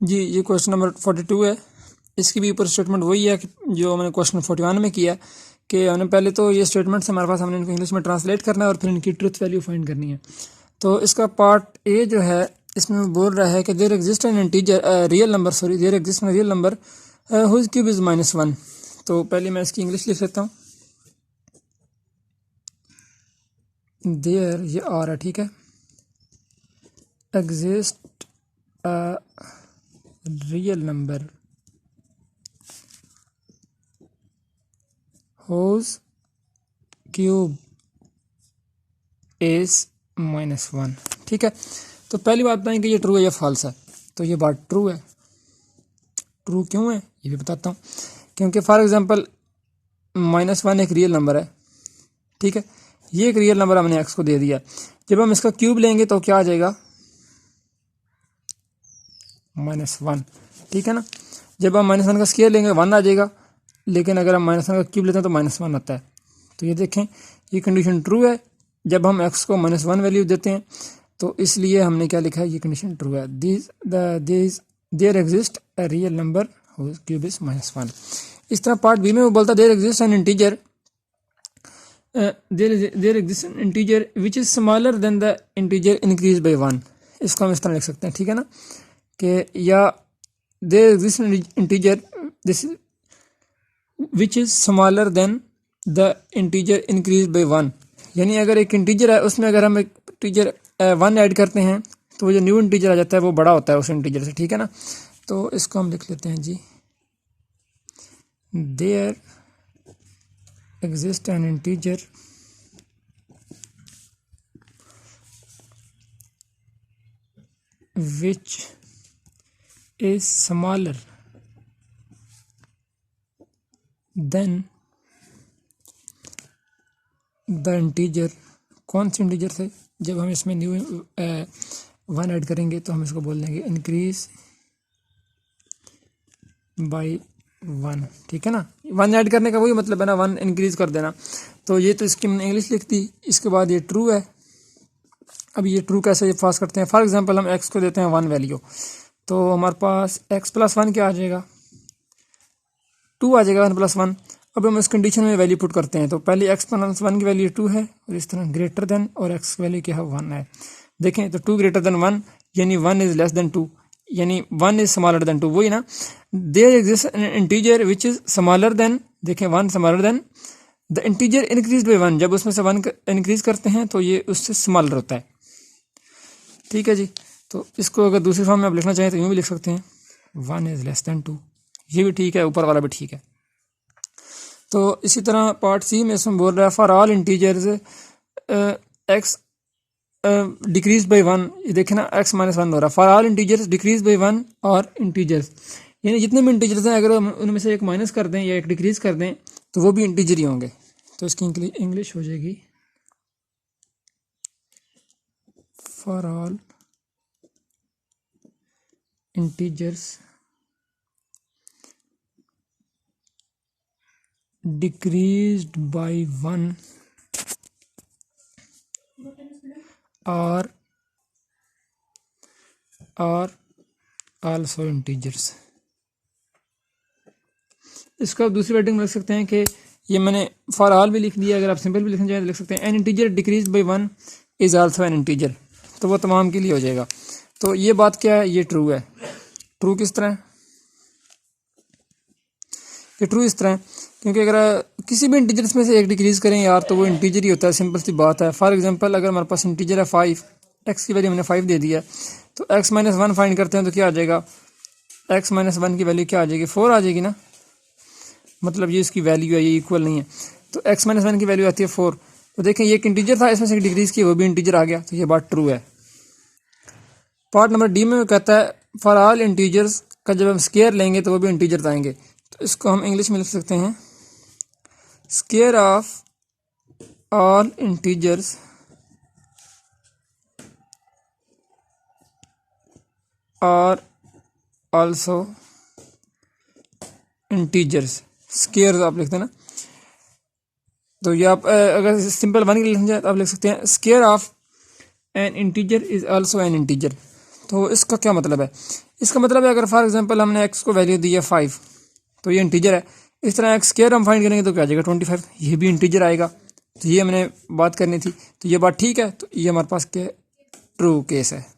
जी ये question number 42 है। इसकी भी ऊपर स्टेटमेंट वही है कि जो मैंने क्वेश्चन 41 में किया कि हमने पहले तो ये स्टेटमेंट्स हमारे पास, हमने इनको इंग्लिश में ट्रांसलेट करना है और फिर इनकी ट्रुथ वैल्यू फाइंड करनी है। तो इसका पार्ट ए जो है इसमें बोल रहा है कि there exist an integer real number, sorry there exist an real number whose cube is -1। तो पहले मैं इसकी इंग्लिश लिख लेता हूँ। देयर, ये आ रहा है, ठीक है, exist real number whose cube is -1। ठीक है, तो पहली बात बताएं कि ये ट्रू है या फॉल्स है। तो ये बात ट्रू है। ट्रू क्यों है ये भी बताता हूँ। क्योंकि फॉर एग्जांपल -1 एक रियल नंबर है, ठीक है, ये एक रियल नंबर हमने एक्स को दे दिया। जब हम इसका क्यूब लेंगे तो क्या आ जाएगा, -1, ठीक है ना। जब हम -1 का स्क्वायर लेंगे 1 आ जाएगा, लेकिन अगर हम -1 का क्यूब लेते हैं तो -1 आता है। तो ये देखें, ये कंडीशन ट्रू है जब हम x को -1 वैल्यू देते हैं, तो इसलिए हमने क्या लिखा है, ये कंडीशन ट्रू है। There exist a real number whose cube is -1। इस तरह पार्ट बी में वो बोलता है there exist an integer, there exist an integer which is smaller than the integer increase by 1। इसको हम इस तरह लिख सकते हैं, ठीक है ना, कि या there exist an integer this which is smaller than the integer increase by 1। यानी अगर एक इंटीजर है उसमें अगर हम एक इंटीजर 1 ऐड करते हैं तो वो जो न्यू इंटीजर आ जाता है वो बड़ा होता है उस इंटीजर से, ठीक है ना। तो इसको हम लिख लेते हैं जी, there exist an integer which is smaller than the integer. कौन से इंटीजर से, जब हम इसमें न्यू 1 ऐड करेंगे तो हम इसको बोल देंगे इंक्रीज बाई 1, ठीक है ना। 1 ऐड करने का वही मतलब है ना, 1 इंक्रीज कर देना। तो ये तो इसकी मैंने इंग्लिश लिख दी। इसके बाद ये ट्रू है। अब ये ट्रू कैसे पास करते हैं, फॉर एग्जांपल हम x को देते हैं 1 वैल्यू, तो हमारे पास x + 1 क्या आ जाएगा, 2 आ जाएगा, 1 + 1। अब हम इस कंडीशन में वैल्यू पुट करते हैं, तो पहले x + 1 की वैल्यू 2 है और इस तरह ग्रेटर देन, और x की वैल्यू क्या है, 1 है। देखें तो 2 ग्रेटर देन 1 यानी 1 इज लेस देन 2, यानी 1 इज स्मॉलर देन 2, वही ना। There exist an integer which is smaller than, देखें 1 smaller than the integer increase by 1। जब उसमें से 1 इंक्रीज करते हैं तो ये उससे स्मॉलर होता है, ठीक है जी। तो इसको अगर दूसरी फॉर्म में आप लिखना चाहें तो यूँ भी लिख सकते हैं, 1 इज लेस देन 2। ये भी ठीक है, ऊपर वाला भी ठीक है। तो इसी तरह पार्ट सी में इसमें बोल रहा है for all integers x decrease by 1। ये देखें ना, x - 1 हो रहा है। For all integers decrease by 1 और इंटीजर्स, यानी जितने भी इंटीजर्स हैं अगर हम उनमें से एक माइनस कर दें या एक डिक्रीज कर दें तो वो भी इंटीजर ही होंगे। तो इसकी इंग्लिश हो जाएगी for all integers decreased by 1 or also integers। इसको आप दूसरी वर्डिंग में लिख सकते हैं कि ये मैंने फॉर ऑल भी लिख दिया, अगर आप सिंपल भी लिखना चाहें तो लिख सकते हैं N integer decrease by 1 is also an integer, तो वो तमाम के लिए हो जाएगा। तो ये बात क्या है, ये ट्रू है। ट्रू किस तरह, ये ट्रू इस तरह, क्योंकि अगर किसी भी इंटीजर्स में से एक डिक्रीज करें यार तो वो इंटीजर ही होता है, सिंपल सी बात है। फॉर एग्जांपल अगर हमारे पास इंटीजर है 5, एक्स की वैल्यू हमने 5 दे दिया, तो x - 1 फाइंड करते हैं तो क्या आ जाएगा, x - 1 की वैल्यू क्या आ जाएगी, 4 आ जाएगी ना। मतलब ये इसकी वैल्यू है, ये इक्वल नहीं है, तो x - 1 की वैल्यू आती है 4। तो देखें ये एक इंटीजर था, इसमें से डिक्रीज किया वो भी इंटीजर आ गया, तो ये बात ट्रू है। पार्ट नंबर डी में कहता है फॉर ऑल इंटीजर्स का जब हम स्क्वायर लेंगे तो वो भी इंटीजर आएंगे। तो इसको हम इंग्लिश में लिख सकते हैं स्क्वायर ऑफ ऑल इंटीजर्स और ऑल्सो इंटीजर्स। स्क्वायर आप लिखते हैं ना, तो ये आप अगर सिंपल 1 के लिए लिखना चाहें तो आप लिख सकते हैं square of N integer is also an integer. तो इसका क्या मतलब है? इसका मतलब है अगर फॉर एग्जांपल हमने x को वैल्यू दी है 5, तो ये इंटीजर है। इस तरह x स्क्वायर हम फाइंड करेंगे तो क्या आ जाएगा 25, ये भी इंटीजर आएगा। तो ये हमने बात करनी थी, तो ये बात ठीक है, तो ये हमारे पास क्या ट्रू केस है।